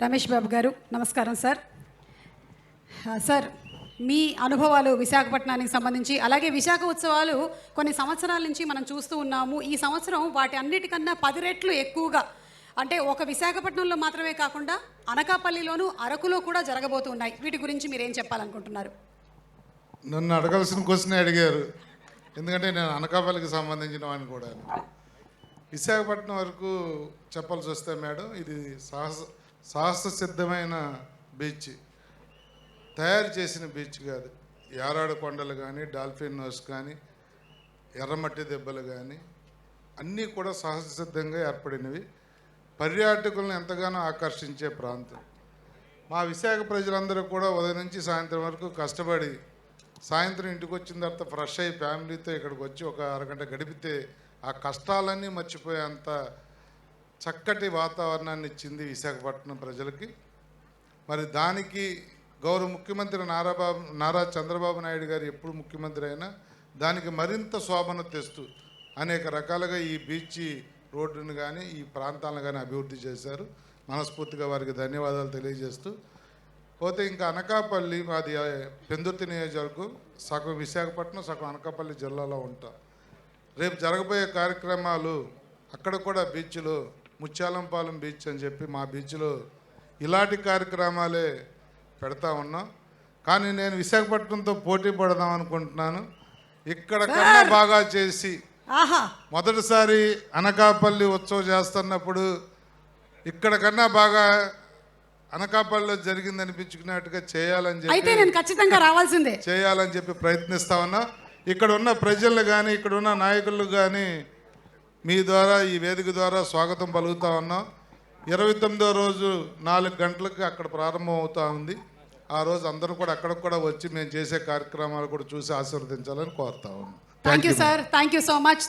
రమేష్ బాబు గారు నమస్కారం sir. Sir, మీ అనుభవాలు విశాఖపట్నానికి సంబంధించి, అలాగే విశాఖ ఉత్సవాలు కొన్ని సంవత్సరాల నుంచి మనం చూస్తూ ఉన్నాము. ఈ సంవత్సరం వాటి అన్నిటికన్నా 10 రెట్లు ఎక్కువగా, అంటే ఒక విశాఖపట్నంలో మాత్రమే కాకుండా అనకాపల్లిలోను, అరకులో కూడా జరగబోతున్నాయి. వీటి గురించి మీరేం చెప్పాలనుకుంటున్నారు? నన్ను అడగాల్సిన క్వశ్చనే అడిగారు, ఎందుకంటే నేను అనకాపల్లికి సంబంధించిన వాడిని కూడా. విశాఖపట్నం వరకు చెప్పాల్సి వస్తే మేడం, ఇది సాహస సిద్ధమైన బీచ్, తయారు చేసిన బీచ్ కాదు. యారాడు కొండలు కానీ, డాల్ఫిన్ నోస్ కానీ, ఎర్రమట్టి దెబ్బలు కానీ అన్నీ కూడా సాహస సిద్ధంగా ఏర్పడినవి. పర్యాటకులను ఎంతగానో ఆకర్షించే ప్రాంతం. మా విశాఖ ప్రజలందరూ కూడా ఉదయం నుంచి సాయంత్రం వరకు కష్టపడి సాయంత్రం ఇంటికి వచ్చిన తర్వాత ఫ్రెష్ అయ్యి ఫ్యామిలీతో ఇక్కడికి వచ్చి ఒక అరగంట గడిపితే ఆ కష్టాలన్నీ మర్చిపోయేంత చక్కటి వాతావరణాన్ని ఇచ్చింది విశాఖపట్నం ప్రజలకి. మరి దానికి గౌరవ ముఖ్యమంత్రి నారా చంద్రబాబు నాయుడు గారు ఎప్పుడు ముఖ్యమంత్రి అయినా దానికి మరింత శోభన తెస్తూ అనేక రకాలుగా ఈ బీచ్ రోడ్డును కానీ ఈ ప్రాంతాలను కానీ అభివృద్ధి చేశారు. మనస్ఫూర్తిగా వారికి ధన్యవాదాలు తెలియజేస్తూ పోతే, ఇంకా అనకాపల్లి మాది పెందుర్తి నియోజకవర్గం, సగం విశాఖపట్నం సగం అనకాపల్లి జిల్లాలో ఉంటాం. రేపు జరగబోయే కార్యక్రమాలు అక్కడ కూడా బీచ్లో, ముత్యాలంపాలెం బీచ్ అని చెప్పి మా బీచ్లో ఇలాంటి కార్యక్రమాలే పెడతా ఉన్నాం. కానీ నేను విశాఖపట్నంతో పోటీ పడదాం అనుకుంటున్నాను. ఇక్కడ కన్నా బాగా చేసి, మొదటిసారి అనకాపల్లి ఉత్సవం చేస్తున్నప్పుడు ఇక్కడ కన్నా బాగా అనకాపల్లిలో జరిగింది అనిపించుకున్నట్టుగా చేయాలని చెప్పి ప్రయత్నిస్తా ఉన్నా. ఇక్కడ ఉన్న ప్రజలు కానీ, ఇక్కడ ఉన్న నాయకులు కానీ మీ ద్వారా, ఈ వేదిక ద్వారా స్వాగతం పలుకుతా ఉన్నాం. 29వ రోజు 4 గంటలకు అక్కడ ప్రారంభం అవుతా ఉంది. ఆ రోజు అందరూ కూడా అక్కడికి కూడా వచ్చి మేము చేసే కార్యక్రమాలు కూడా చూసి ఆశీర్వదించాలని కోరుతా ఉన్నాం. Thank you sir, thank you so much.